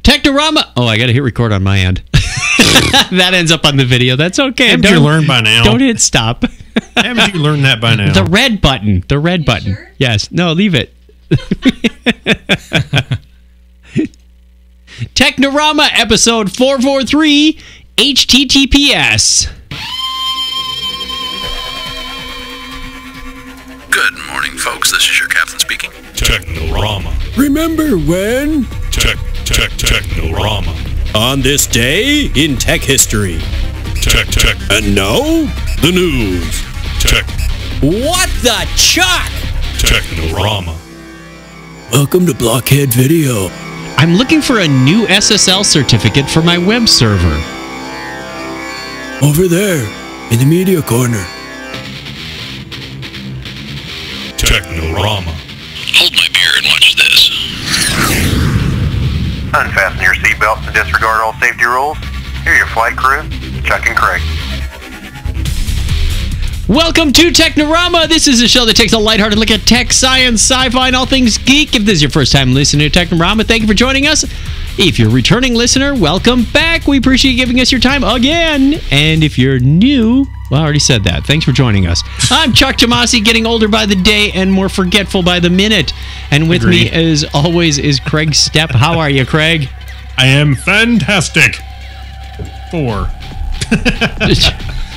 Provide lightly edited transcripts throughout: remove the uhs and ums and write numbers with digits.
Technorama. Oh, I got to hit record on my end. That ends up on the video. That's okay. Haven't you learned by now? Don't hit stop. Haven't you learned that by now? The red button. The red button. Sure? Yes. No, leave it. Technorama episode 443, HTTPS. Good morning, folks. This is your captain speaking. Technorama. Remember when? Technorama. On this day in tech history. Tech. And now, the news. Tech. What the chuck? Technorama. Welcome to Blockhead Video. I'm looking for a new SSL certificate for my web server. Over there, in the media corner. Technorama. Hold my beer and watch this. Unfasten your seatbelts and disregard all safety rules. Here are your flight crew, Chuck and Kreg. Welcome to Technorama. This is a show that takes a lighthearted look at tech, science, sci-fi, and all things geek. If this is your first time listening to Technorama, thank you for joining us. If you're a returning listener, welcome back. We appreciate you giving us your time again. And if you're new, well, I already said that. Thanks for joining us. I'm Chuck Tomasi, getting older by the day and more forgetful by the minute. And with me, as always, is Kreg Stepp. How are you, Kreg? I am fantastic. 4.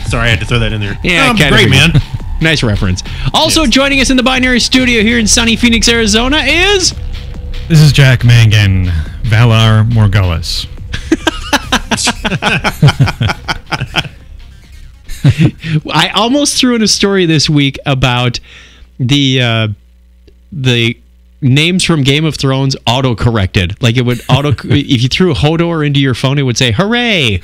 Sorry, I had to throw that in there. Yeah, I'm great, man. Nice reference. Also joining us in the Binary Studio here in sunny Phoenix, Arizona is... This is Jack Mangan, Valar Morghulis. I almost threw in a story this week about the names from Game of Thrones auto-corrected. Like it would if you threw Hodor into your phone, it would say, hooray!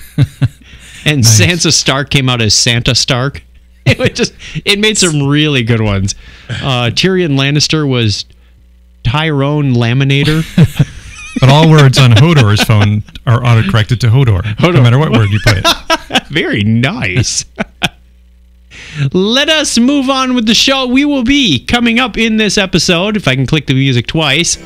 And nice. Sansa Stark came out as Santa Stark. It made some really good ones. Tyrion Lannister was Tyrone Laminator. But all words on Hodor's phone are autocorrected to Hodor. No matter what word you put. Very nice. Let us move on with the show. We will be coming up in this episode, if I can click the music twice.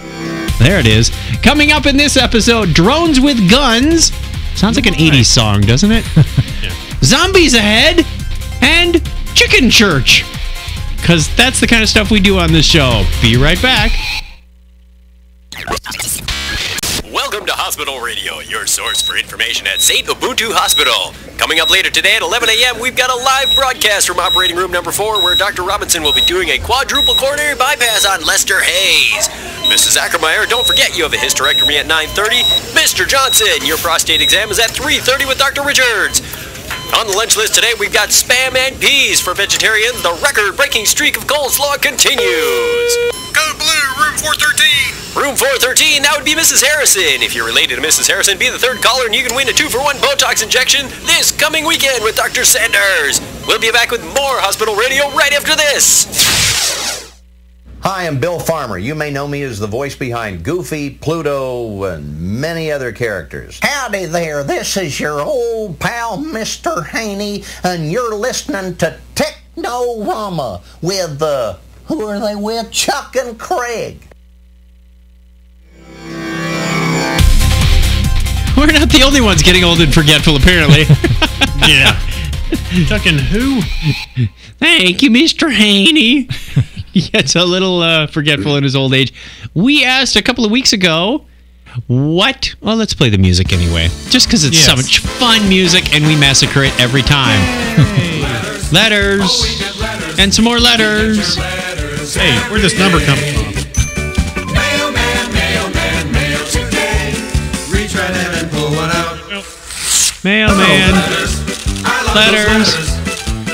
There it is. Coming up in this episode, drones with guns. Sounds like an 80s song, doesn't it? Yeah. Zombies ahead and chicken church. Because that's the kind of stuff we do on this show. Be right back. Welcome to Hospital Radio, your source for information at St. Ubuntu Hospital. Coming up later today at 11 a.m., we've got a live broadcast from operating room number 4 where Dr. Robinson will be doing a quadruple coronary bypass on Lester Hayes. Mrs. Ackermeyer, don't forget you have a hysterectomy at 9:30. Mr. Johnson, your prostate exam is at 3:30 with Dr. Richards. On the lunch list today, we've got Spam and Peas for vegetarians. The record-breaking streak of coleslaw continues. Code Blue, room 413. Room 413, that would be Mrs. Harrison. If you're related to Mrs. Harrison, be the third caller and you can win a 2-for-1 Botox injection this coming weekend with Dr. Sanders. We'll be back with more Hospital Radio right after this. Hi, I'm Bill Farmer. You may know me as the voice behind Goofy, Pluto, and many other characters. Howdy there, this is your old pal, Mr. Haney, and you're listening to Technorama with, who are they with? Chuck and Kreg. We're not the only ones getting old and forgetful, apparently. Yeah. Chuck and who? Thank you, Mr. Haney. He gets a little forgetful in his old age. We asked a couple of weeks ago, what? Well, let's play the music anyway. Just because it's so much fun music and we massacre it every time. Letters. And some more letters. Hey, where'd this number come from? Mail today. Reach right in and pull one out. Mailman. Letters.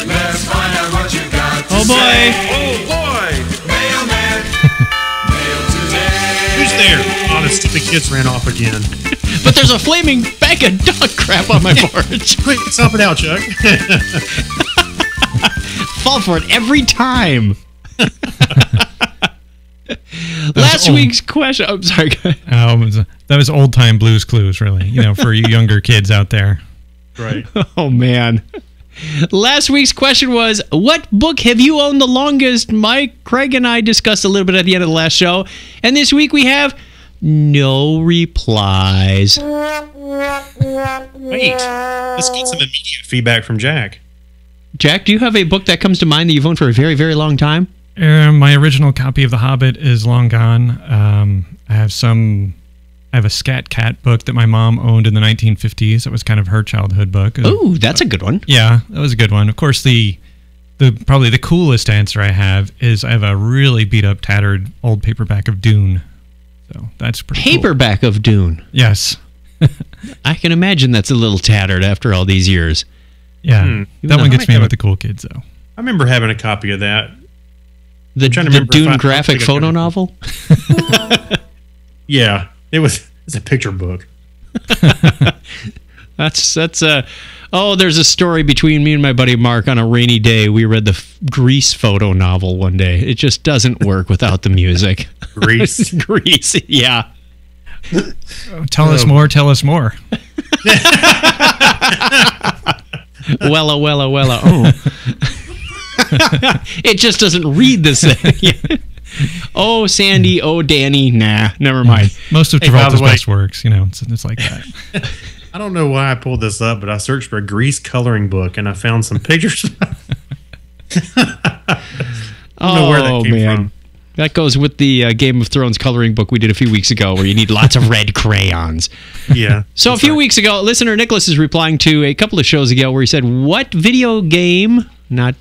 Let's find out what you got to Oh boy. say. Oh boy. Mailman. Mail today. Who's there? Oh, the stupid kids ran off again. But there's a flaming bag of dog crap on my porch. Quick, stop it out, Chuck. Fall for it every time. Last week's question. I'm sorry. That was old-time Blues Clues, really. You know, for you younger kids out there. Right. Oh, man. Last week's question was, what book have you owned the longest? Mike, Kreg, and I discussed a little bit at the end of the last show. And this week we have No replies. Wait, let's get some immediate feedback from Jack. Jack, do you have a book that comes to mind that you've owned for a very, very long time? My original copy of The Hobbit is long gone. I have a Scat Cat book that my mom owned in the 1950s. It was kind of her childhood book. Ooh, that's a good one. Yeah, that was a good one. Of course, the probably the coolest answer I have is I have a really beat up, tattered old paperback of Dune. So that's pretty Paperback of Dune. Yes. I can imagine that's a little tattered after all these years. Yeah, that one gets me in with the cool kids, though. I remember having a copy of that. The Dune graphic photo novel? Yeah, it's a picture book. That's there's a story between me and my buddy Mark on a rainy day. We read the Grease photo novel one day. It just doesn't work without the music. Grease? Grease, yeah. Tell us more. Wella. Oh. It just doesn't read the same. Oh, Sandy. Oh, Danny. Nah, never mind. Most of Travolta's best works, it's like that. I don't know why I pulled this up, but I searched for a Grease coloring book and I found some pictures. I don't know where that came from. That goes with the Game of Thrones coloring book we did a few weeks ago where you need lots of red crayons. Yeah. So a few weeks ago, listener Nicholas is replying to a couple of shows ago where he said, what video game... I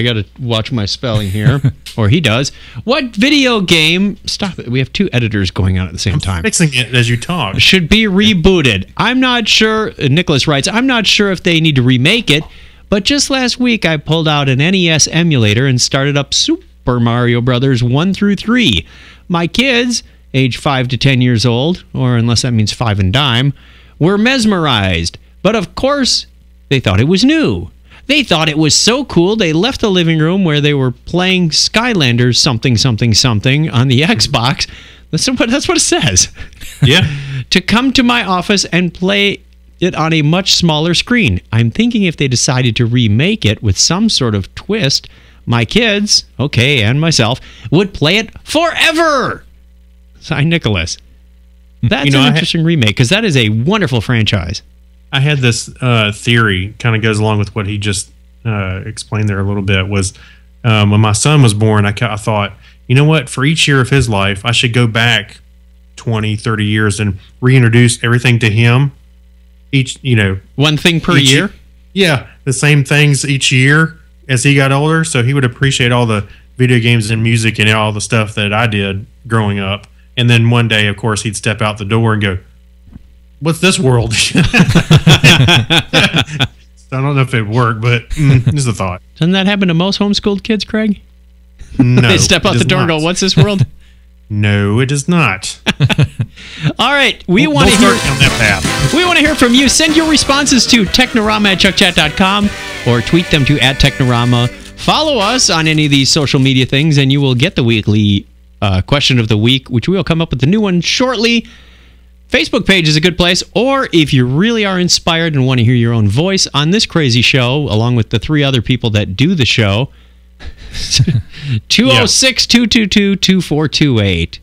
got to watch my spelling here, or he does. What video game... Stop it. We have two editors going on at the same time. I'm fixing it as you talk. Should be rebooted. I'm not sure... Nicholas writes, I'm not sure if they need to remake it, but just last week I pulled out an NES emulator and started up Super Mario Brothers 1 through 3. My kids, age 5 to 10 years old, or unless that means 5 and dime, were mesmerized. But of course, they thought it was new. They thought it was so cool, they left the living room where they were playing Skylanders something on the Xbox. That's what it says. Yeah. To come to my office and play it on a much smaller screen. I'm thinking if they decided to remake it with some sort of twist, my kids, and myself, would play it forever. Signed, Nicholas. That's an interesting remake, because that is a wonderful franchise. I had this theory, kind of goes along with what he just explained there a little bit, was when my son was born, I thought, you know what, for each year of his life, I should go back 20, 30 years and reintroduce everything to him. One thing per year? Yeah, the same things each year as he got older, so he would appreciate all the video games and music and all the stuff that I did growing up. And then one day, of course, he'd step out the door and go, what's this world? I don't know if it worked, but just a thought. Doesn't that happen to most homeschooled kids, Craig? No. They step out the door and go, what's this world? No, it does not. All right, we want to hear on that path. We want to hear from you. Send your responses to technorama@chuckchat.com or tweet them to @technorama. Follow us on any of these social media things, and you will get the weekly question of the week, which we will come up with a new one shortly. Facebook page is a good place, or if you really are inspired and want to hear your own voice on this crazy show, along with the 3 other people that do the show, 206-222-2428.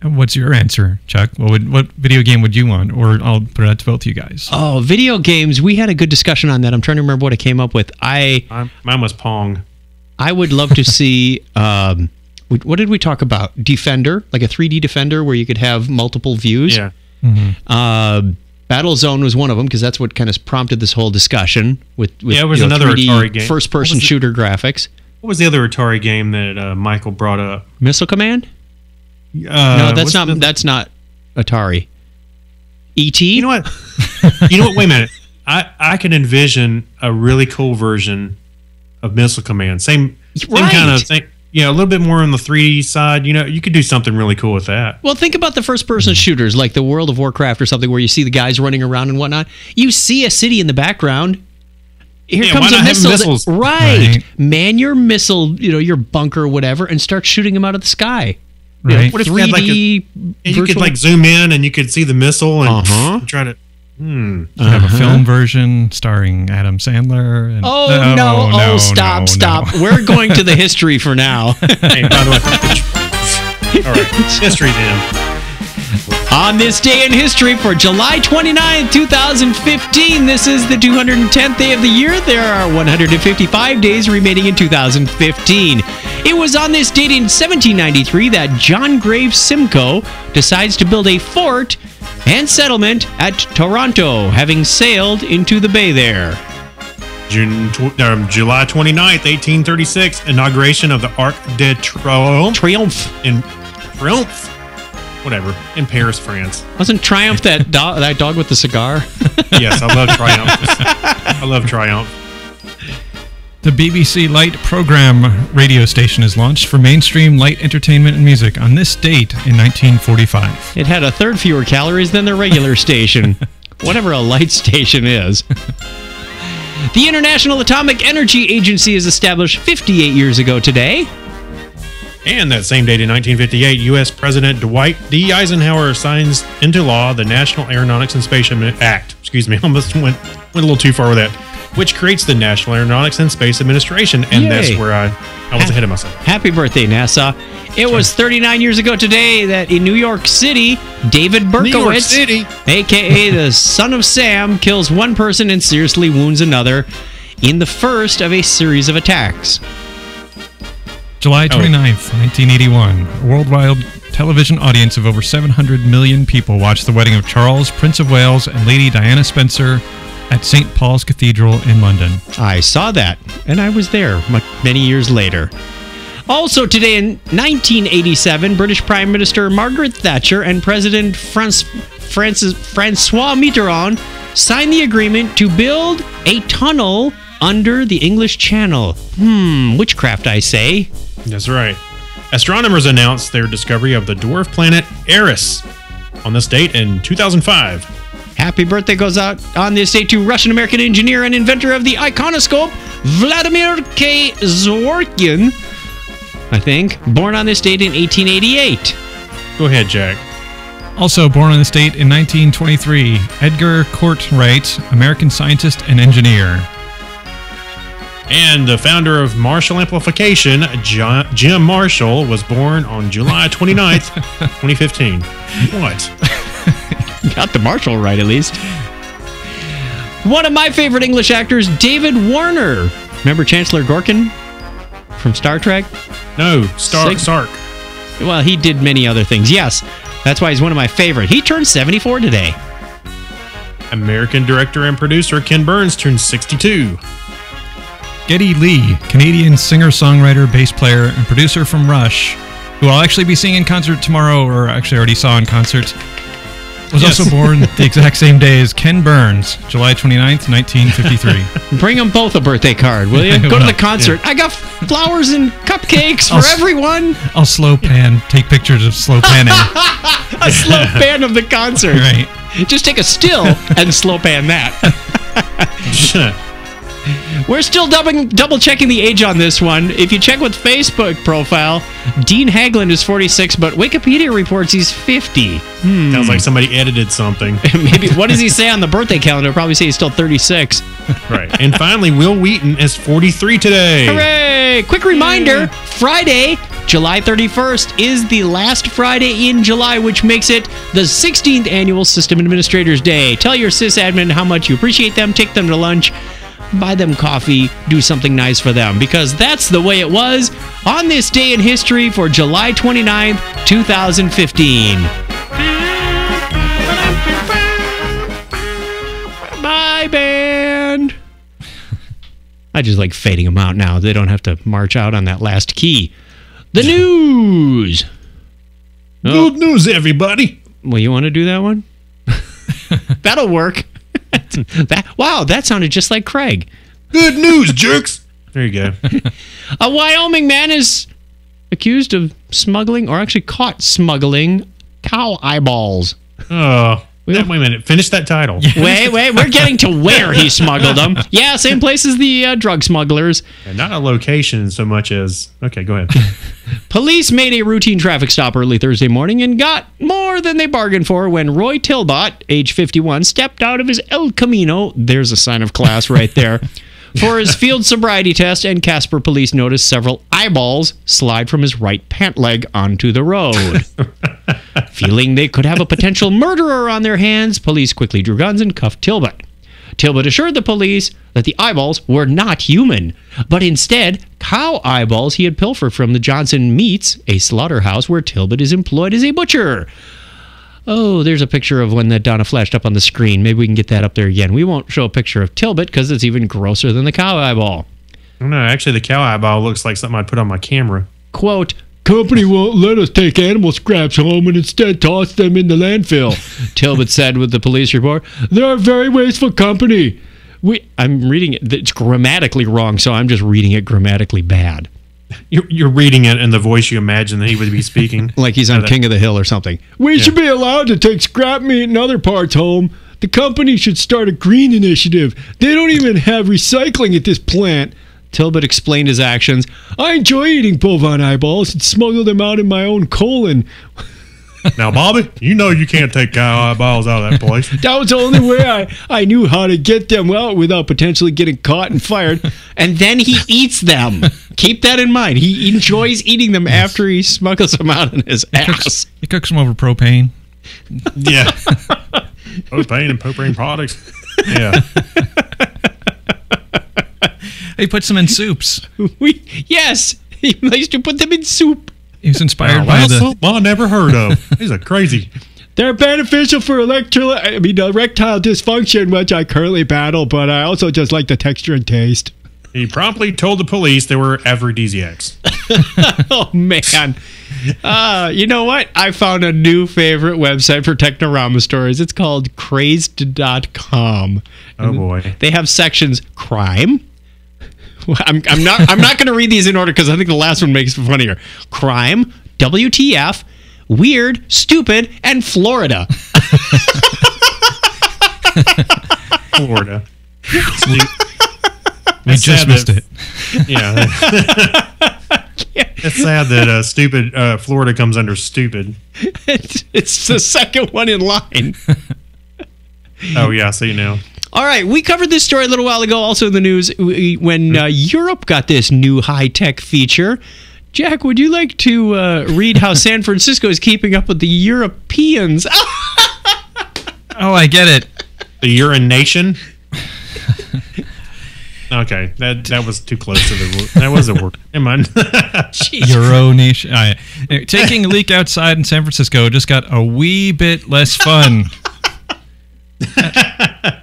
What's your answer, Chuck? What video game would you want? Or I'll put it out to both of you guys. Oh, video games. We had a good discussion on that. I'm trying to remember what I came up with. Mine was Pong. I would love to see... what did we talk about? Defender, like a 3D Defender where you could have multiple views. Yeah. Mm-hmm. Battlezone was one of them because that's what kind of prompted this whole discussion with it was another 3D Atari game. First-person shooter graphics. What was the other Atari game that Michael brought up? Missile Command? No, that's not Atari. E.T.? You know what? Wait a minute. I can envision a really cool version of Missile Command. Same kind of thing. A little bit more on the 3D side. You could do something really cool with that. Well, think about the first-person shooters, like the World of Warcraft or something, where you see the guys running around and whatnot. You see a city in the background. Here comes a missile. Missiles? Right. Man your missile, your bunker, whatever, and start shooting them out of the sky. Right. What if we had you could zoom in and you could see the missile and try to... Have a film version starring Adam Sandler. And, Stop. We're going to the history for now. Hey, by the way, all right, history then. On this day in history for July 29, 2015, this is the 210th day of the year. There are 155 days remaining in 2015. It was on this date in 1793 that John Graves Simcoe decides to build a fort and settlement at Toronto, having sailed into the bay there. July 29th, 1836, inauguration of the Arc de Triomphe. Triomphe. Whatever, in Paris, France. Wasn't Triumph that dog with the cigar? Yes, I love Triumph. I love Triumph. The BBC Light program radio station is launched for mainstream light entertainment and music on this date in 1945. It had a third fewer calories than the regular station. Whatever a light station is. The International Atomic Energy Agency is established 58 years ago today. And that same date in 1958, U.S. President Dwight D. Eisenhower signs into law the National Aeronautics and Space Act. Excuse me, almost went a little too far with that. Which creates the National Aeronautics and Space Administration. And Yay. That's where I was ahead of myself. Happy birthday, NASA. It was 39 years ago today that in New York City, David Berkowitz, a.k.a. the son of Sam, kills one person and seriously wounds another in the first of a series of attacks. July 29th, 1981. A worldwide television audience of over 700 million people watched the wedding of Charles, Prince of Wales, and Lady Diana Spencer at St. Paul's Cathedral in London. I saw that, and I was there many years later. Also today in 1987, British Prime Minister Margaret Thatcher and President Francois Mitterrand signed the agreement to build a tunnel under the English Channel. Witchcraft, I say. That's right. Astronomers announced their discovery of the dwarf planet Eris on this date in 2005. Happy birthday goes out on this day to Russian-American engineer and inventor of the iconoscope, Vladimir K. Zworykin, I think, born on this date in 1888. Go ahead, Jack. Also born on this date in 1923, Edgar Courtwright, American scientist and engineer. And the founder of Marshall Amplification, Jim Marshall, was born on July 29th, 2015. What? Got the Marshall right, at least. One of my favorite English actors, David Warner. Remember Chancellor Gorkin from Star Trek? No, Sark. Well, he did many other things. Yes, that's why he's one of my favorite. He turned 74 today. American director and producer Ken Burns turned 62. Geddy Lee, Canadian singer-songwriter, bass player, and producer from Rush, who I'll actually be seeing in concert tomorrow, or actually already saw in concert, was also born the exact same day as Ken Burns, July 29th, 1953. Bring them both a birthday card, will you? Go to the concert. Yeah. I got flowers and cupcakes for everyone. I'll slow pan, take pictures of slow panning. A slow pan of the concert. Right. Just take a still and slow pan that. We're still double checking the age on this one. If you check with Facebook profile, Dean Haglund is 46, but Wikipedia reports he's 50. Sounds like somebody edited something. Maybe. What does he say on the birthday calendar? Probably say he's still 36. Right. And finally, Will Wheaton is 43 today. Hooray! Quick reminder, Friday, July 31st is the last Friday in July, which makes it the 16th annual System Administrators Day. Tell your sysadmin how much you appreciate them, take them to lunch, buy them coffee, do something nice for them, because that's the way it was on this day in history for July 29th, 2015. Bye, band. I just like fading them out now. They don't have to march out on that last key. The news. Good news, everybody. Well, you want to do that one? That'll work. Wow, that sounded just like Kreg. Good news, jerks. There you go. A Wyoming man is accused of smuggling, or actually caught smuggling, cow eyeballs. Oh, wait a minute. Finish that title. Wait. We're getting to where he smuggled them. Yeah, same place as the drug smugglers. And not a location so much as... Okay, go ahead. Police made a routine traffic stop early Thursday morning and got more than they bargained for when Roy Tilbott, age 51, stepped out of his El Camino, there's a sign of class right there, for his field sobriety test, and Casper police noticed several eyeballs slide from his right pant leg onto the road. Feeling they could have a potential murderer on their hands, police quickly drew guns and cuffed Tilbott. Tilbott assured the police that the eyeballs were not human, but instead cow eyeballs he had pilfered from the Johnson Meats, a slaughterhouse where Tilbott is employed as a butcher. Oh, there's a picture of one that Donna flashed up on the screen. Maybe we can get that up there again. We won't show a picture of Tilbott because it's even grosser than the cow eyeball. No, actually, the cow eyeball looks like something I'd put on my camera. Quote, "Company won't let us take animal scraps home and instead toss them in the landfill," Tilbott said with the police report. "They're a very wasteful company." I'm reading it. It's grammatically wrong, so I'm just reading it grammatically bad. You're reading it in the voice you imagine that he would be speaking. Like he's on King of the Hill or something. "We should be allowed to take scrap meat and other parts home. The company should start a green initiative. They don't even have recycling at this plant." Tilbott explained his actions. "I enjoy eating bovine eyeballs and smuggle them out in my own colon." Now, Bobby, you know you can't take cow eyeballs out of that place. "That was the only way I knew how to get them out without potentially getting caught and fired." And then he eats them. Keep that in mind. He enjoys eating them after he smuggles them out in his ass. He cooks them over propane. Yeah. Propane and propane products. Yeah. He puts them in soups. Yes, he likes to put them in soup. He was inspired by the... Soup I never heard of. These are crazy. "They're beneficial for erectile dysfunction, which I currently battle, but I also just like the texture and taste." He promptly told the police they were aphrodisiacs. Oh, man. You know what? I found a new favorite website for Technorama stories. It's called crazed.com. Oh, boy. They have sections crime. I'm not going to read these in order because I think the last one makes it funnier. Crime, WTF, weird, stupid, and Florida. Florida. We just missed it. Yeah. It's sad that stupid Florida comes under stupid. It's the second one in line. Oh, yeah, I see now. All right, we covered this story a little while ago, also in the news, when Europe got this new high-tech feature. Jack, would you like to read how San Francisco is keeping up with the Europeans? Oh, I get it. The urination? Okay, that was too close to the... That wasn't working. Am I? Euronation. Taking a leak outside in San Francisco just got a wee bit less fun.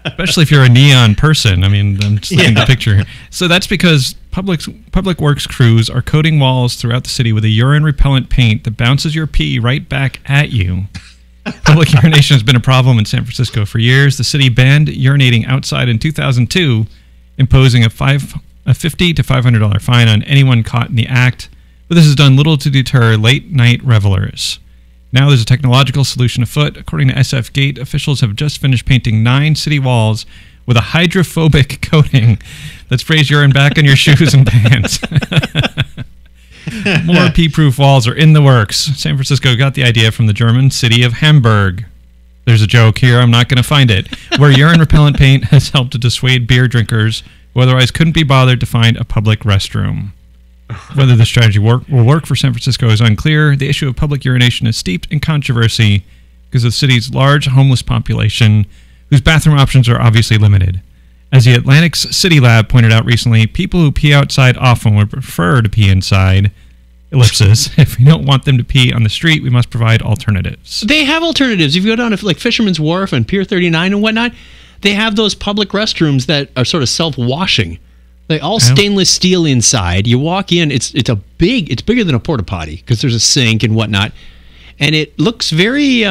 Especially if you're a neon person. I mean, I'm just looking at the picture here. So that's because public works crews are coating walls throughout the city with a urine repellent paint that bounces your pee right back at you. Public urination has been a problem in San Francisco for years. The city banned urinating outside in 2002, imposing a $50 to $500 fine on anyone caught in the act. But this has done little to deter late-night revelers. Now there's a technological solution afoot. According to SF Gate, officials have just finished painting 9 city walls with a hydrophobic coating that sprays urine back on your shoes and pants. More pee-proof walls are in the works. San Francisco got the idea from the German city of Hamburg. There's a joke here, I'm not going to find it, where urine repellent paint has helped to dissuade beer drinkers who otherwise couldn't be bothered to find a public restroom. Whether the strategy will work for San Francisco is unclear. The issue of public urination is steeped in controversy because of the city's large homeless population, whose bathroom options are obviously limited. As the Atlantic's City Lab pointed out recently, people who pee outside often would prefer to pee inside. Ellipsis. If we don't want them to pee on the street, we must provide alternatives. They have alternatives. If you go down to like Fisherman's Wharf and Pier 39 and whatnot, they have those public restrooms that are sort of self-washing. They all stainless steel inside. You walk in, it's bigger than a porta potty because there's a sink and whatnot, and it looks very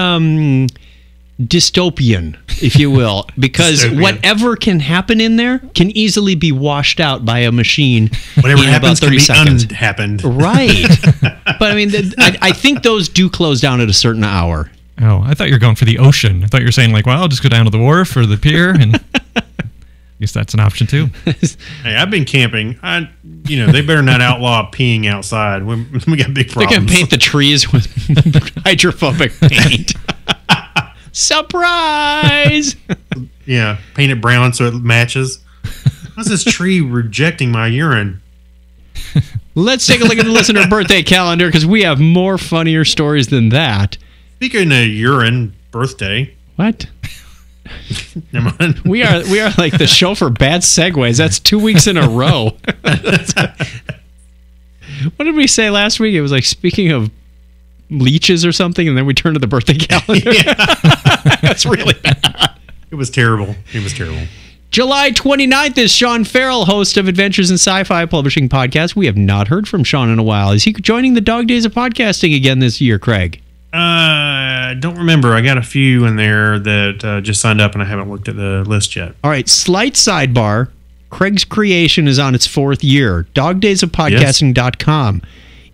dystopian, if you will, because whatever can happen in there can easily be washed out by a machine. Whatever in happens about 30 seconds. happened. Right. But I mean, I think those do close down at a certain hour. Oh, I thought you were going for the ocean. I thought you were saying like, well, I'll just go down to the wharf or the pier, and I guess that's an option too. Hey, I've been camping. They better not outlaw peeing outside. We got big problems. They're going to paint the trees with hydrophobic paint. Surprise! Yeah, paint it brown so it matches. How's this tree rejecting my urine? Let's take a look at the listener birthday calendar because we have more funnier stories than that. Speaking of urine, birthday. What? Never mind. We are like the show for bad segues. That's 2 weeks in a row. What did we say last week? It was like, speaking of leeches or something, and then we turned to the birthday calendar. That's really bad. It was terrible. It was terrible. July 29th is Sean Farrell, host of Adventures in Sci-Fi Publishing Podcast. We have not heard from Sean in a while. Is he joining the Dog Days of Podcasting again this year, Craig? I don't remember. I got a few in there that just signed up, and I haven't looked at the list yet. All right, slight sidebar. Craig's Creation is on its 4th year. Dogdaysofpodcasting.com.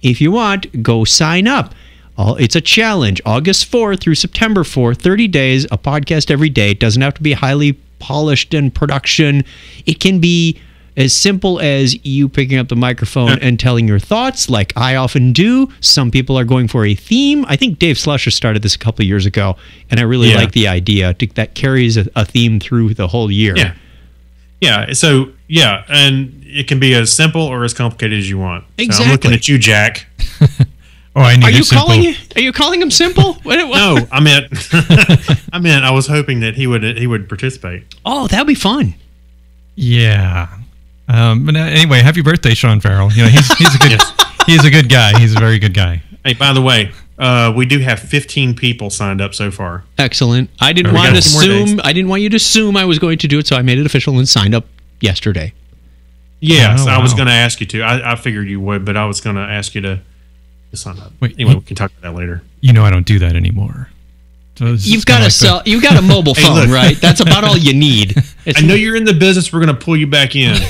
If you want, go sign up. It's a challenge. August 4th through September 4th, 30 days, a podcast every day. It doesn't have to be highly polished in production. It can be as simple as you picking up the microphone and telling your thoughts, like I often do. Some people are going for a theme. I think Dave Slusher started this a couple of years ago, and I really like the idea that carries a theme through the whole year. Yeah. Yeah. So, yeah. And it can be as simple or as complicated as you want. Exactly. So I'm looking at you, Jack. I need Are you calling him simple? No, I meant I was hoping that he would participate. Oh, that'd be fun. Yeah. But anyway, happy birthday, Sean Farrell. You know, he's a good he's a good guy. He's a very good guy. Hey, by the way, we do have 15 people signed up so far. Excellent. I didn't want you to assume I was going to do it, so I made it official and signed up yesterday. Yes, I was going to ask you to. I figured you would, but I was going to ask you to sign up. Wait, anyway, we can talk about that later. You know, I don't do that anymore. So you've got you've got a mobile phone, right? That's about all you need. I know you're in the business. We're going to pull you back in.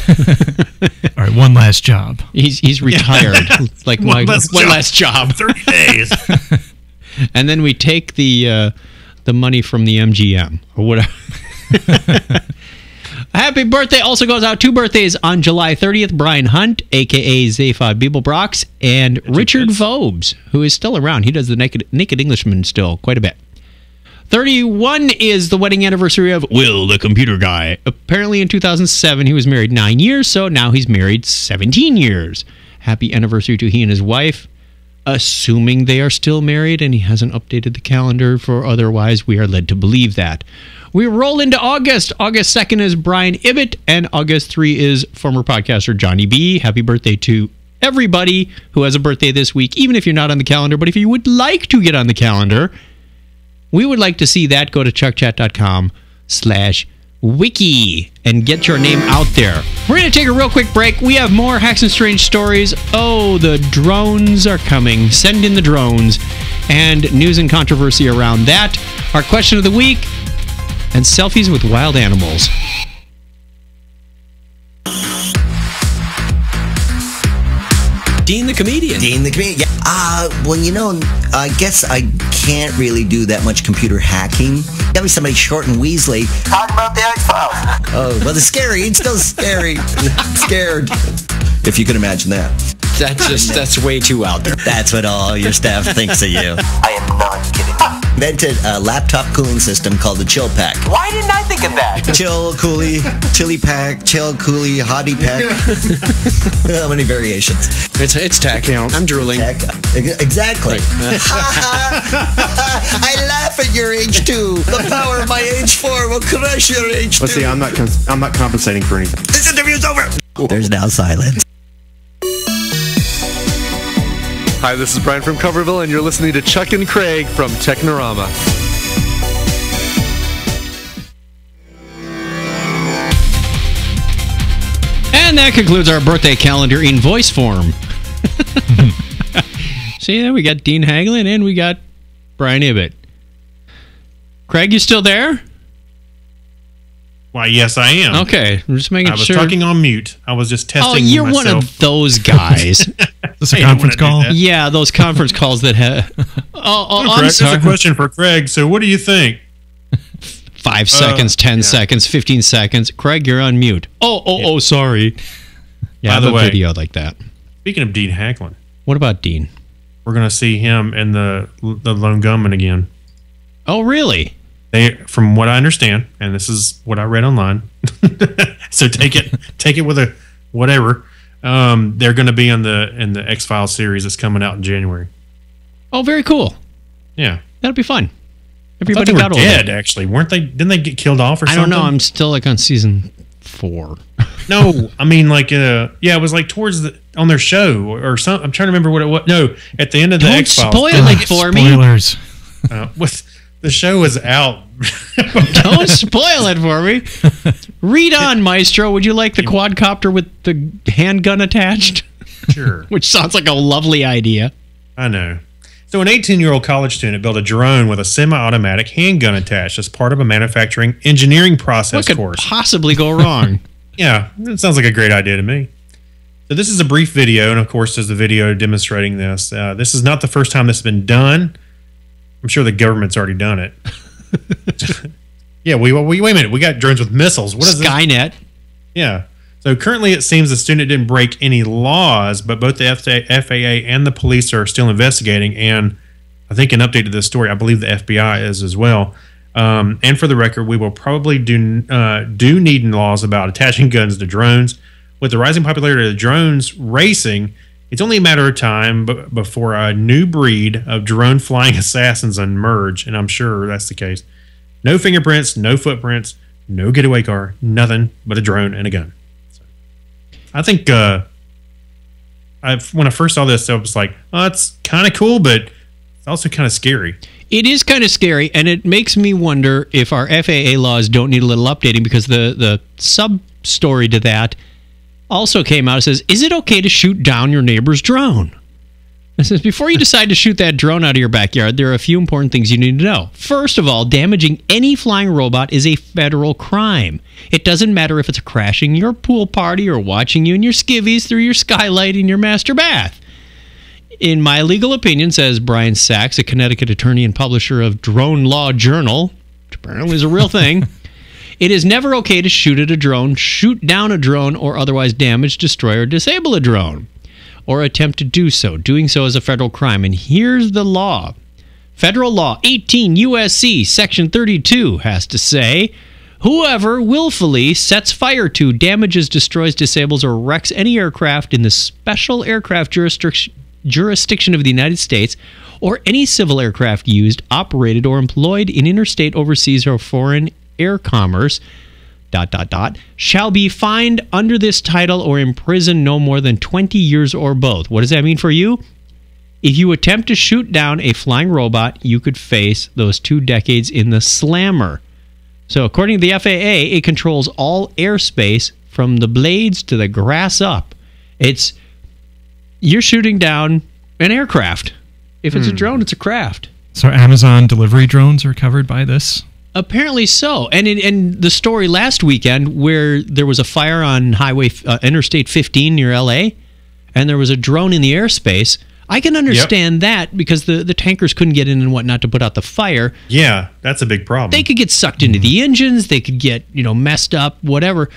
All right, one last job. He's retired. Like one last job. 30 days. And then we take the money from the MGM or whatever. Happy birthday also goes out. 2 birthdays on July 30th. Brian Hunt, a.k.a. Zaphod Beeblebrox, and Richard Vobes, who is still around. He does the Naked Englishman still quite a bit. 31 is the wedding anniversary of Will, the computer guy. Apparently in 2007, he was married 9 years, so now he's married 17 years. Happy anniversary to he and his wife. Assuming they are still married, and he hasn't updated the calendar for otherwise, we are led to believe that. We roll into August. August 2nd is Brian Ibbett, and August 3 is former podcaster Johnny B. Happy birthday to everybody who has a birthday this week, even if you're not on the calendar. But if you would like to get on the calendar, we would like to see that. Go to chuckchat.com/wiki and get your name out there. We're going to take a real quick break. We have more Hacks and Strange stories. Oh, the drones are coming. Send in the drones. And news and controversy around that. Our question of the week. And selfies with wild animals. Dean the Comedian. Dean the Comedian. Yeah. Well, you know, I guess I can't really do that much computer hacking. Got me somebody short and Weasley. Talk about the X-Files. Oh, well, it's scary. It's still scary. Scared. If you can imagine that. That's way too out there. That's what all your staff thinks of you. I am not kidding. Invented a laptop cooling system called the Chill Pack. Why didn't I think of that? Chill Coolie, Chili Pack, Chill Coolie, Hottie Pack. How many variations? It's tech. I'm drooling. Tech. Exactly. I laugh at your age 2. The power of my age 4 will crush your age 2. Let's see, I'm not compensating for anything. This interview's over. There's now silence. Hi, this is Brian from Coverville, and you're listening to Chuck and Craig from Technorama. And that concludes our birthday calendar in voice form. See, there we got Dean Haglin and we got Brian Ibbett. Craig, you still there? Why, yes, I am. Okay, I'm just making sure. I was talking on mute. I was just testing myself. Oh, you're one of those guys. Is this a conference call? Yeah, those conference calls that have... I'm sorry. Here's a question for Craig. So what do you think? 5 seconds, 10 seconds, 15 seconds. Craig, you're on mute. Oh, sorry. Yeah, By the way, video like that. Speaking of Dean Hacklin. What about Dean? We're going to see him in the Lone Gunman again. Oh, really? From what I understand, and this is what I read online, So take it with a whatever. They're going to be in the X-Files series that's coming out in January. Oh, very cool. Yeah, that'll be fun. Everybody got dead. Actually, weren't they? Didn't they get killed off or something? I don't know. I'm still like on season 4. No, I mean like it was like towards on their show or something. I'm trying to remember what it was. No, at the end of the X-Files. Don't spoil it for me. Spoilers. The show is out. Don't spoil it for me. Read on, Maestro. Would you like the quadcopter with the handgun attached? Sure. Which sounds like a lovely idea. I know. So an 18-year-old college student built a drone with a semi-automatic handgun attached as part of a manufacturing engineering process course. What could possibly go wrong? Yeah, it sounds like a great idea to me. So this is a brief video, and of course there's a video demonstrating this. This is not the first time this has been done. I'm sure the government's already done it. Yeah, wait a minute. We got drones with missiles. What is Skynet? Yeah. So currently it seems the student didn't break any laws, but both the FAA and the police are still investigating. And I think an update to this story, I believe the FBI is as well. And for the record, we will probably do need laws about attaching guns to drones. With the rising popularity of drones racing, it's only a matter of time before a new breed of drone flying assassins emerge, and I'm sure that's the case. No fingerprints, no footprints, no getaway car, nothing but a drone and a gun. So, I think when I first saw this, I was like, oh, it's kind of cool, but it's also kind of scary. It is kind of scary, and it makes me wonder if our FAA laws don't need a little updating, because the sub-story to that also came out. It says, is it okay to shoot down your neighbor's drone? It says, before you decide to shoot that drone out of your backyard, there are a few important things you need to know. First of all, damaging any flying robot is a federal crime. It doesn't matter if it's crashing your pool party or watching you in your skivvies through your skylight in your master bath. In my legal opinion, says Brian Sachs, a Connecticut attorney and publisher of Drone Law Journal, which apparently is a real thing, it is never okay to shoot at a drone, shoot down a drone, or otherwise damage, destroy, or disable a drone, or attempt to do so. Doing so is a federal crime. And here's the law. Federal law 18 U.S.C. Section 32 has to say, whoever willfully sets fire to, damages, destroys, disables, or wrecks any aircraft in the special aircraft jurisdiction of the United States, or any civil aircraft used, operated, or employed in interstate, overseas, or foreign air commerce, ... shall be fined under this title or imprisoned no more than 20 years or both. What does that mean for you? If you attempt to shoot down a flying robot, you could face those 2 decades in the slammer. So according to the FAA, it controls all airspace from the blades to the grass up. You're shooting down an aircraft. If it's a drone, it's a craft. So Amazon delivery drones are covered by this? Apparently so. And in the story last weekend where there was a fire on Interstate 15 near L.A., and there was a drone in the airspace, I can understand that because the tankers couldn't get in and whatnot to put out the fire. Yeah, that's a big problem. They could get sucked into the engines. They could get messed up, whatever.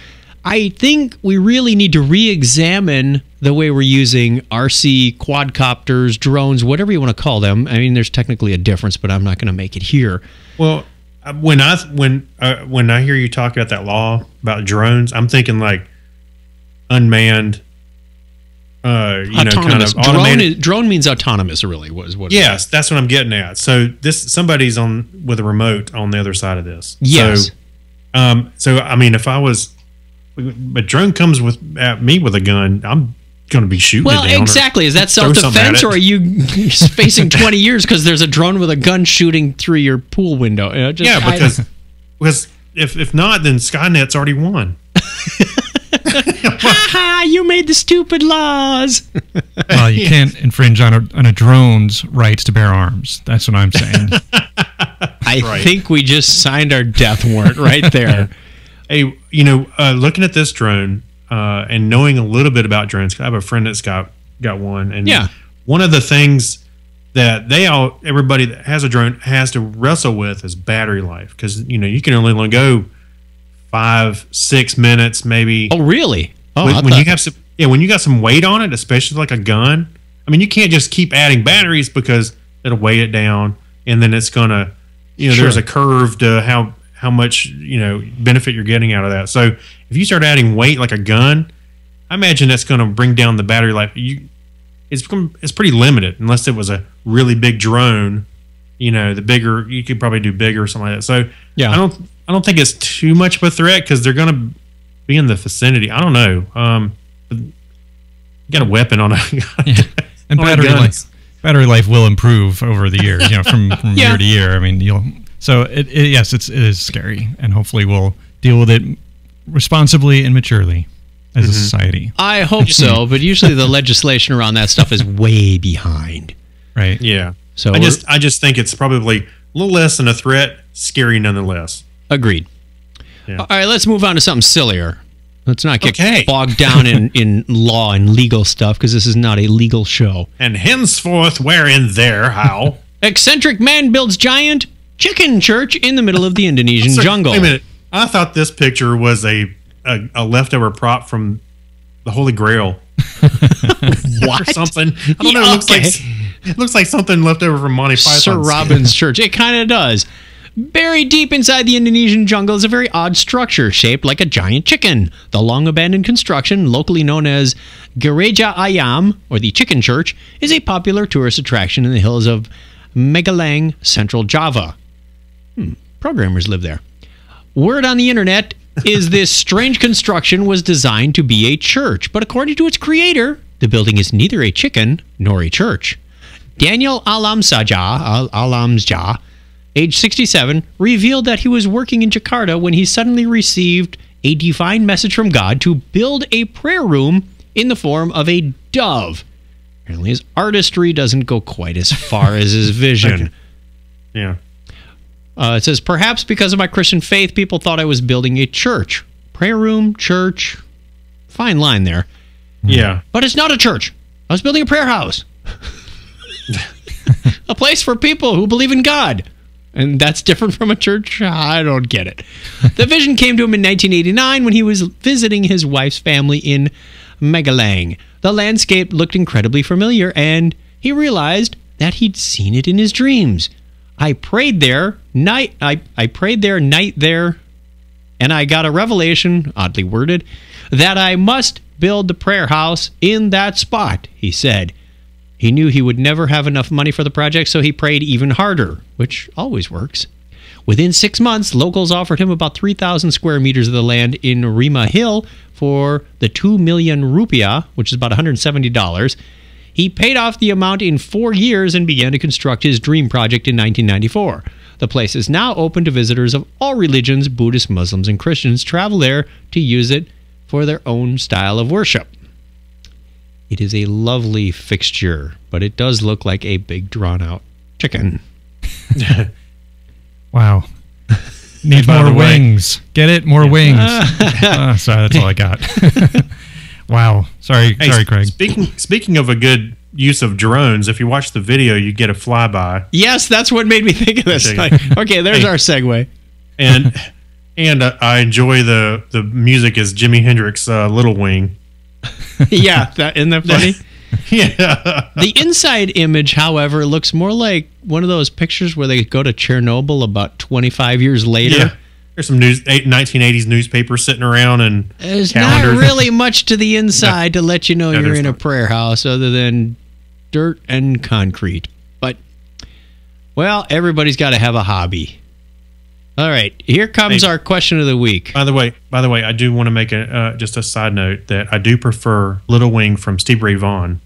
I think we really need to re-examine the way we're using RC, quadcopters, drones, whatever you want to call them. I mean, there's technically a difference, but I'm not going to make it here. Well, when I hear you talk about that law about drones, I'm thinking like unmanned, autonomous. kind of automated. Drone means autonomous, really. What? Yes, that's what I'm getting at. So somebody's on with a remote on the other side of this. Yes. So I mean, if I was, a drone comes at me with a gun, I'm going to be shooting. Well, it down exactly. Is that self-defense, or are you facing 20 years because there's a drone with a gun shooting through your pool window? Because if not, then Skynet's already won. Ha! You made the stupid laws. Well, you can't infringe on a drone's rights to bear arms. That's what I'm saying. I think we just signed our death warrant right there. Hey, looking at this drone and knowing a little bit about drones, 'cause I have a friend that's got one, and one of the things that everybody that has a drone has to wrestle with is battery life, because you can only go 5-6 minutes maybe. Oh, really? Oh, when you got some weight on it, especially like a gun. I mean, you can't just keep adding batteries because it'll weigh it down, and then it's gonna, there's a curve to how much benefit you're getting out of that. So if you start adding weight like a gun, I imagine that's going to bring down the battery life. It's pretty limited unless it was a really big drone. The bigger you could probably do bigger or something like that. So yeah, I don't think it's too much of a threat because they're going to be in the vicinity. I don't know. You got a weapon on a and battery life will improve over the years. From year to year. I mean, So it is scary, and hopefully we'll deal with it responsibly and maturely as a society. I hope so, but usually the legislation around that stuff is way behind. Right. Yeah. So I just think it's probably a little less than a threat, scary nonetheless. Agreed. Yeah. All right, let's move on to something sillier. Let's not get bogged down in law and legal stuff, because this is not a legal show. And henceforth, wherein there, how? Eccentric man builds giant chicken church in the middle of the Indonesian jungle. Wait a minute. I thought this picture was a leftover prop from the Holy Grail. What? Or something. I don't know. It looks like something left over from Monty Python. Sir Robin's church. It kind of does. Buried deep inside the Indonesian jungle is a very odd structure shaped like a giant chicken. The long-abandoned construction, locally known as Gereja Ayam, or the Chicken Church, is a popular tourist attraction in the hills of Magelang, Central Java. Programmers live there. Word on the internet is this strange construction was designed to be a church, but according to its creator, the building is neither a chicken nor a church. Daniel Alamsja, age 67, revealed that he was working in Jakarta when he suddenly received a divine message from God to build a prayer room in the form of a dove. Apparently his artistry doesn't go quite as far as his vision. Yeah. It says, perhaps because of my Christian faith, people thought I was building a church. Prayer room, church. Fine line there. Yeah. But it's not a church. I was building a prayer house. A place for people who believe in God. And that's different from a church? I don't get it. The vision came to him in 1989 when he was visiting his wife's family in Magelang. The landscape looked incredibly familiar, and he realized that he'd seen it in his dreams. I prayed there, night there, and I got a revelation, oddly worded, that I must build the prayer house in that spot, he said. He knew he would never have enough money for the project, so he prayed even harder, which always works. Within 6 months, locals offered him about 3,000 square meters of the land in Rima Hill for the 2 million rupiah, which is about $170. He paid off the amount in 4 years and began to construct his dream project in 1994. The place is now open to visitors of all religions. Buddhists, Muslims, and Christians travel there to use it for their own style of worship. It is a lovely fixture, but it does look like a big drawn-out chicken. Wow. Need more wings. Get it? More wings. Sorry, that's all I got. Wow. Sorry, Craig. Speaking of a good use of drones, if you watch the video, you get a flyby. Yes, that's what made me think of this. Okay, there's our segue. And I enjoy the music as Jimi Hendrix' Little Wing. Yeah, isn't that funny? Yeah. The inside image, however, looks more like one of those pictures where they go to Chernobyl about 25 years later. Yeah. There's some 1980s newspapers sitting around and there's calendars. not really much to the inside to let you know you're in a prayer house other than dirt and concrete. But, well, everybody's got to have a hobby. All right, here comes our question of the week. By the way, I do want to make just a side note that I do prefer Little Wing from Stevie Ray Vaughan,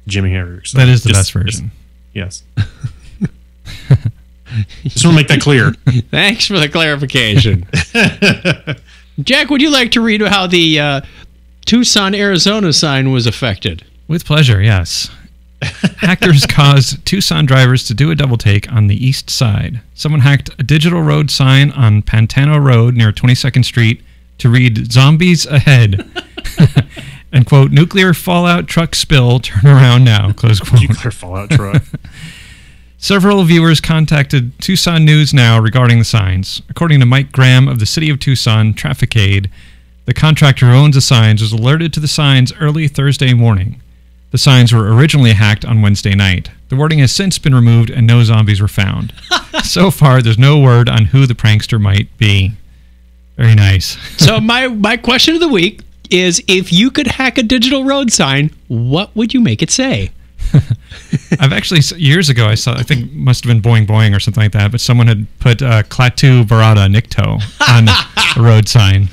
Jimi Hendrix. That is the best version. Yes. Just want to make that clear. Thanks for the clarification. Jack, would you like to read how the Tucson, Arizona sign was affected? With pleasure, yes. Hackers caused Tucson drivers to do a double take on the east side. Someone hacked a digital road sign on Pantano Road near 22nd Street to read "Zombies Ahead." And quote, "Nuclear fallout truck spill, turn around now," close quote. Nuclear fallout truck. Several viewers contacted Tucson News Now regarding the signs. According to Mike Graham of the City of Tucson Traffic Aid, the contractor who owns the signs was alerted to the signs early Thursday morning. The signs were originally hacked on Wednesday night. The wording has since been removed and no zombies were found. So far, there's no word on who the prankster might be. Very nice. So my question of the week is, if you could hack a digital road sign, what would you make it say? I've actually, years ago, I think must have been Boing Boing or something like that, but someone had put Klaatu Barada Nikto on a road sign.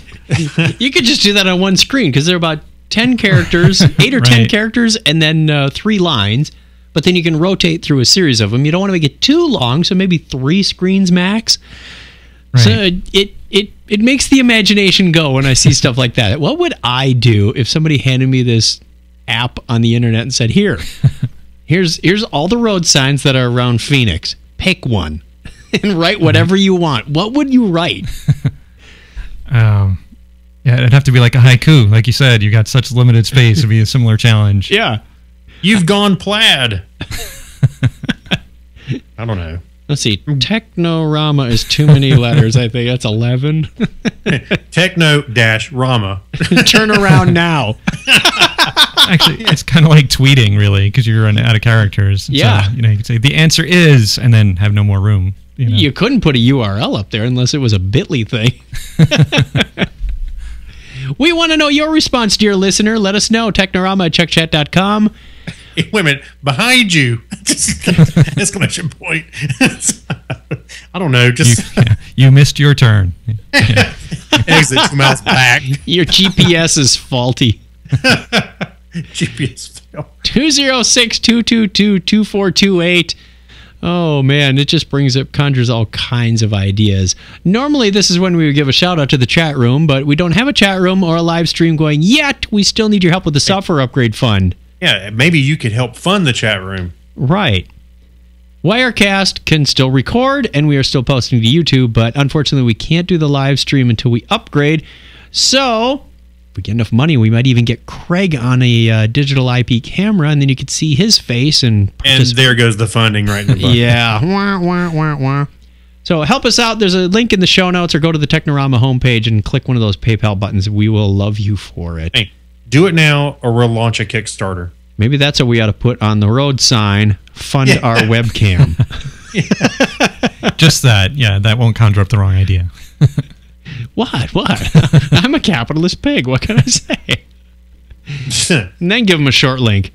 You could just do that on one screen because they're about 10 characters, 8 or 10 characters, and then 3 lines. But then you can rotate through a series of them. You don't want to make it too long, so maybe 3 screens max. Right. So it makes the imagination go when I see stuff like that. What would I do if somebody handed me this app on the internet and said, here's all the road signs that are around Phoenix. Pick one and write whatever you want. What would you write? Yeah, it'd have to be like a haiku. Like you said, you got such limited space. It'd be a similar challenge. Yeah. You've gone plaid. I don't know. Let's see. Technorama is too many letters. I think that's 11. Techno-Rama. Turn around now. Actually, it's kind of like tweeting, really, because you're running out of characters. Yeah. So, you could say the answer is, and then have no more room. You couldn't put a URL up there unless it was a bit.ly thing. We want to know your response, dear listener. Let us know. Technorama at chuckchat.com. Hey, wait a minute. Behind you. Exclamation point. I don't know. You missed your turn. Yeah. Exit to mouse back. Your GPS is faulty. GPS fail. 206-222-2428. Oh, man, it just conjures all kinds of ideas. Normally, this is when we would give a shout-out to the chat room, but we don't have a chat room or a live stream going yet. We still need your help with the software upgrade fund. Yeah, maybe you could help fund the chat room. Right. Wirecast can still record, and we are still posting to YouTube, but unfortunately, we can't do the live stream until we upgrade. So, if we get enough money, we might even get Kreg on a digital IP camera, and then you could see his face. And there goes the funding right in the bucket. Yeah. Wah, wah, wah, wah. So help us out. There's a link in the show notes, or go to the Technorama homepage and click one of those PayPal buttons. We will love you for it. Hey, do it now, or we'll launch a Kickstarter. Maybe that's what we ought to put on the road sign. Fund our webcam. Just that. Yeah, that won't conjure up the wrong idea. What? I'm a capitalist pig. What can I say? And then give them a short link.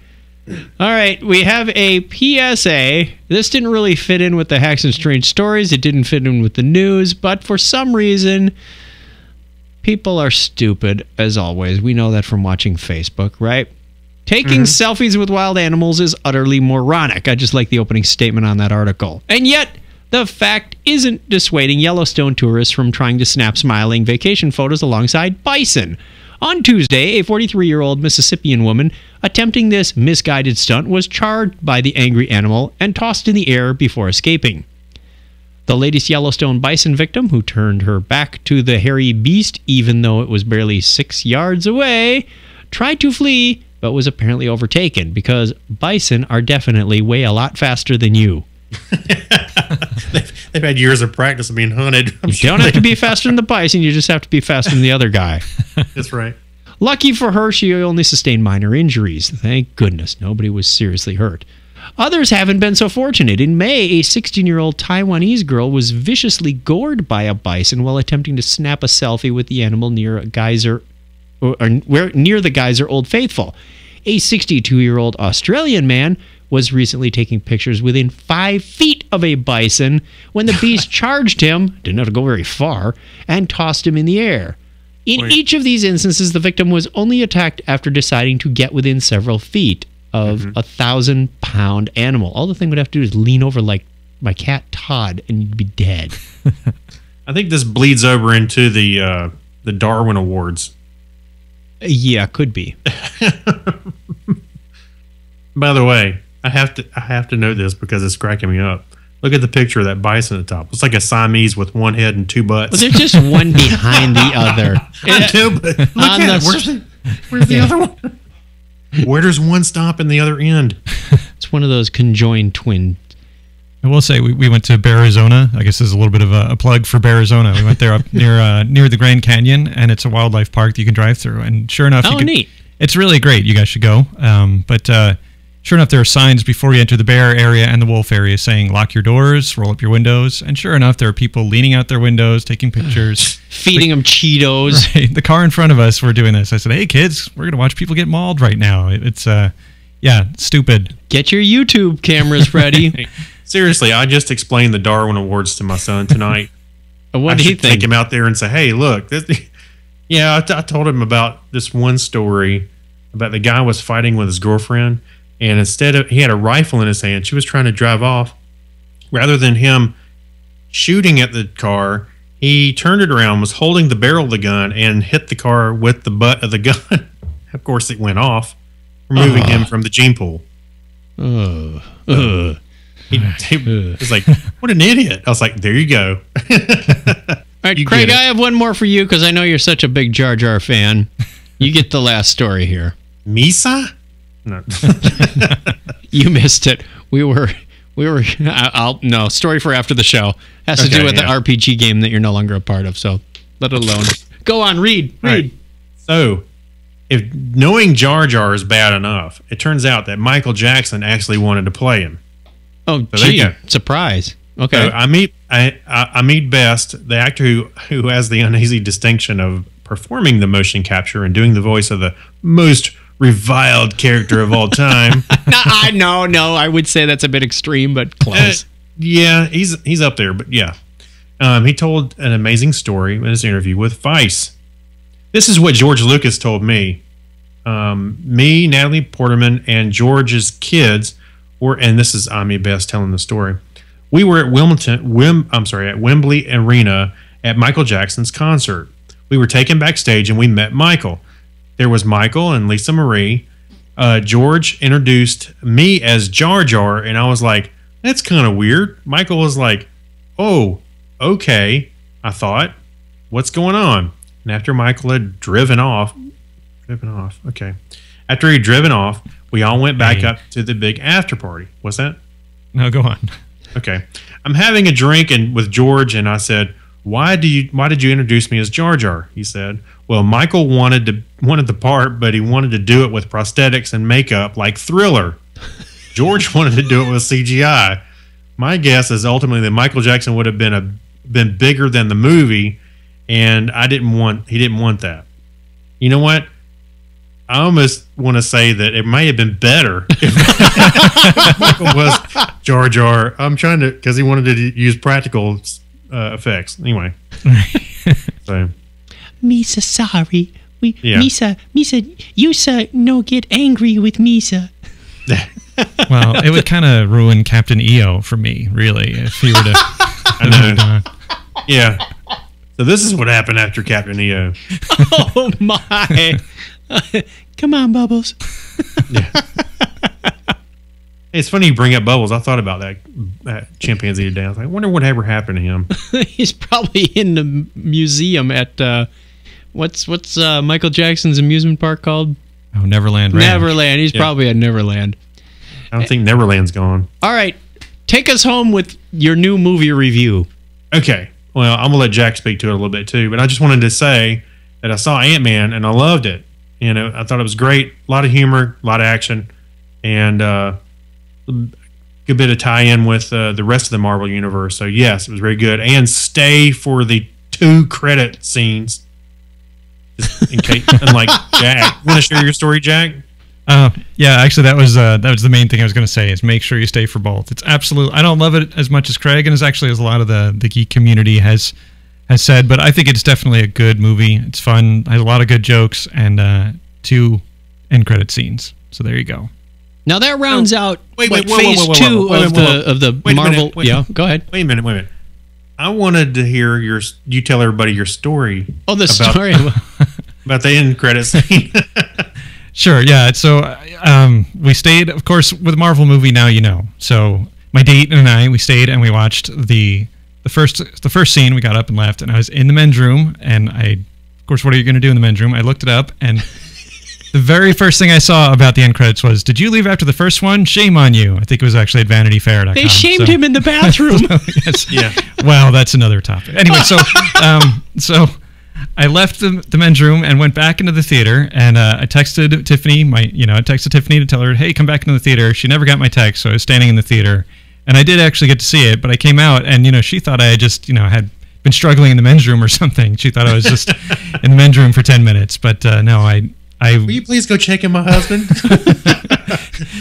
All right, we have a PSA. This didn't really fit in with the Hacks and Strange Stories. It didn't fit in with the news, but for some reason, people are stupid, as always. We know that from watching Facebook, right? Taking selfies with wild animals is utterly moronic. I just like the opening statement on that article. And yet, the fact isn't dissuading Yellowstone tourists from trying to snap smiling vacation photos alongside bison. On Tuesday, a 43-year-old Mississippian woman attempting this misguided stunt was charged by the angry animal and tossed in the air before escaping. The latest Yellowstone bison victim, who turned her back to the hairy beast even though it was barely 6 yards away, tried to flee but was apparently overtaken because bison are definitely way a lot faster than you. They've had years of practice of being hunted. You don't have to be faster than the bison, you just have to be faster than the other guy. That's right. Lucky for her, she only sustained minor injuries. Thank goodness, nobody was seriously hurt. Others haven't been so fortunate. In May, a 16-year-old Taiwanese girl was viciously gored by a bison while attempting to snap a selfie with the animal near a geyser, near the geyser Old Faithful. A 62-year-old Australian man was recently taking pictures within 5 feet of a bison when the beast charged him, didn't have to go very far, and tossed him in the air. In each of these instances, the victim was only attacked after deciding to get within several feet of a 1,000-pound animal. All the thing would have to do is lean over like my cat Todd, and you'd be dead. I think this bleeds over into the Darwin Awards. Yeah, could be. By the way, I have to know this because it's cracking me up. Look at the picture of that bison at the top. It's like a Siamese with one head and 2 butts. Well, they're just one behind the other. I know, but look at it. Where's the other one? Where does one stop and the other end? It's one of those conjoined twin. I will say we went to Bearizona. I guess there's a little bit of a plug for Bearizona. We went there up near the Grand Canyon, and it's a wildlife park that you can drive through. And sure enough, neat. It's really great. You guys should go. But sure enough, there are signs before you enter the bear area and the wolf area saying lock your doors, roll up your windows. And sure enough, there are people leaning out their windows, taking pictures. Feeding them Cheetos. Right. The car in front of us were doing this. I said, hey, kids, we're going to watch people get mauled right now. It's, stupid. Get your YouTube cameras ready. Hey, seriously, I just explained the Darwin Awards to my son tonight. What did he think? Take him out there and say, hey, look. I told him about this one story about the guy was fighting with his girlfriend. And he had a rifle in his hand. She was trying to drive off. Rather than him shooting at the car, he turned it around, was holding the barrel of the gun, and hit the car with the butt of the gun. Of course, it went off, removing him from the gene pool. He was like, what an idiot. I was like, there you go. All right, Craig, I have one more for you because I know you're such a big Jar Jar fan. You get the last story here. Misa? No. You missed it. We were no, story for after the show. Has to do with the RPG game that you're no longer a part of, so let it alone. Go on, read. Right. So, if knowing Jar Jar is bad enough, it turns out that Michael Jackson actually wanted to play him. Oh, so gee, surprise. Okay. So I meet Best, the actor who has the uneasy distinction of performing the motion capture and doing the voice of the most reviled character of all time. No, I would say that's a bit extreme, but close. Yeah, he's up there, but yeah. He told an amazing story in his interview with Vice. This is what George Lucas told me. Me, Natalie Portman, and George's kids were, and this is Ami Best telling the story. We were at Wembley Arena at Michael Jackson's concert. We were taken backstage and we met Michael. There was Michael and Lisa Marie. George introduced me as Jar Jar, and I was like, that's kind of weird. Michael was like, oh, okay. I thought, what's going on? And after Michael had driven off, okay. After he'd driven off, we all went back up to the big after party. What's that? No, go on. Okay. I'm having a drink with George, and I said, why did you introduce me as Jar Jar? He said, well, Michael wanted the part, but he wanted to do it with prosthetics and makeup like Thriller. George wanted to do it with CGI. My guess is ultimately that Michael Jackson would have been bigger than the movie, and he didn't want that. You know what? I almost want to say that it may have been better if Michael was Jar Jar. I'm trying to, because he wanted to use practical effects. Anyway. So. Misa, sorry. Misa, you sir, no get angry with Misa. Well, it would kind of ruin Captain EO for me, really, if he were to. I know. Yeah. So this is what happened after Captain EO. Oh my! Come on, Bubbles. Yeah. It's funny you bring up Bubbles. I thought about that chimpanzee today. I was like, I wonder what ever happened to him. He's probably in the museum at what's Michael Jackson's amusement park called? Oh, Neverland Ranch. Neverland. He's probably at Neverland. I don't think Neverland's gone. All right. Take us home with your new movie review. Okay. Well, I'm going to let Jack speak to it a little bit too, but I just wanted to say that I saw Ant-Man and I loved it. You know, I thought it was great. A lot of humor, a lot of action, and a good bit of tie-in with the rest of the Marvel Universe. So, yes, it was very good. And stay for the 2 credit scenes. In case, unlike Jack. Want to share your story, Jack? Yeah, actually, that was the main thing I was going to say, is make sure you stay for both. It's absolute. I don't love it as much as Kreg, and as a lot of the geek community has said, but I think it's definitely a good movie. It's fun, has a lot of good jokes, and 2 end credit scenes. So there you go. Now that rounds out phase 2 of the Marvel. Yeah, go ahead. Wait a minute. I wanted to hear you tell everybody your story. Oh, the story about the end credit scene. Sure, yeah. So we stayed, of course, with a Marvel movie. Now you know. So my date and I, we stayed and we watched the first scene. We got up and left, and I was in the men's room. And of course, what are you going to do in the men's room? I looked it up, and the very first thing I saw about the end credits was, "Did you leave after the first one? Shame on you." I think it was actually at VanityFair.com. They shamed him in the bathroom. Yes. Yeah. Well, that's another topic. Anyway, so I left the men's room and went back into the theater, and I texted Tiffany. I texted Tiffany to tell her, "Hey, come back into the theater." She never got my text, so I was standing in the theater, and I did actually get to see it. But I came out, and she thought I had just had been struggling in the men's room or something. She thought I was just in the men's room for 10 minutes, but no, I. Will you please go check in my husband?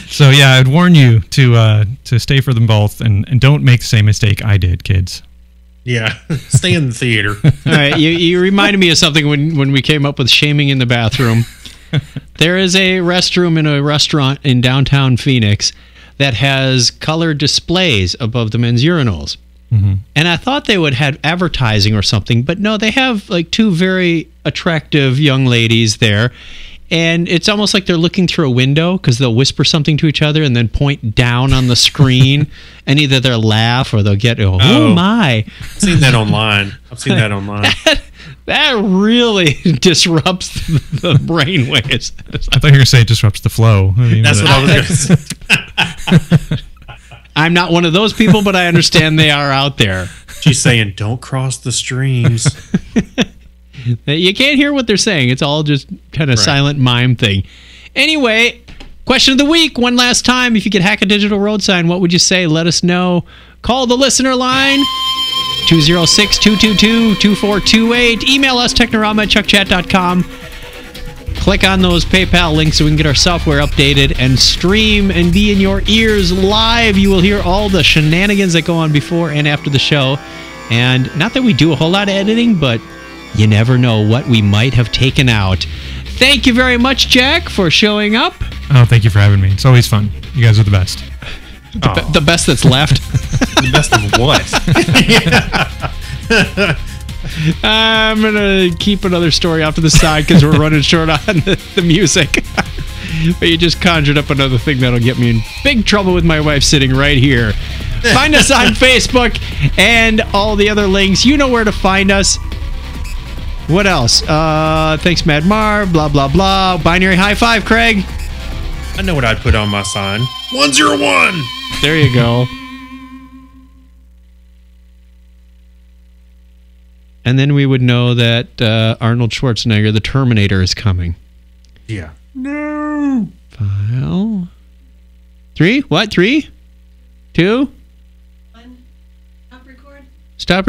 So yeah, I'd warn you to stay for them both, and don't make the same mistake I did, kids. Yeah, stay in the theater. All right, you reminded me of something when we came up with shaming in the bathroom. There is a restroom in a restaurant in downtown Phoenix that has colored displays above the men's urinals. Mm-hmm. And I thought they would have advertising or something, but no, they have like two very attractive young ladies there. And it's almost like they're looking through a window because they'll whisper something to each other and then point down on the screen. And either they'll laugh or they'll get, oh my. I've seen that online. That really disrupts the brain waves. I thought you were going to say it disrupts the flow. That's what I was going to say. I'm not one of those people, but I understand they are out there. She's saying, don't cross the streams. You can't hear what they're saying. It's all just kind of silent mime thing. Anyway, question of the week. One last time. If you could hack a digital road sign, what would you say? Let us know. Call the listener line. 206-222-2428. Email us, technorama@chuckchat.com. Click on those PayPal links so we can get our software updated and stream and be in your ears live. You will hear all the shenanigans that go on before and after the show. And not that we do a whole lot of editing, but you never know what we might have taken out. Thank you very much, Jack, for showing up. Oh, thank you for having me. It's always fun. You guys are the best. The best that's left. The best of what? I'm going to keep another story off to the side because we're running short on the music. But you just conjured up another thing that'll get me in big trouble with my wife sitting right here. Find us on Facebook and all the other links. You know where to find us. What else? Thanks, Mad Mar, blah, blah, blah. Binary high five, Kreg. I know what I'd put on my sign. 101. There you go. And then we would know that Arnold Schwarzenegger, the Terminator, is coming. Yeah. No. File. 3? What? 3? 2? 1. Stop record. Stop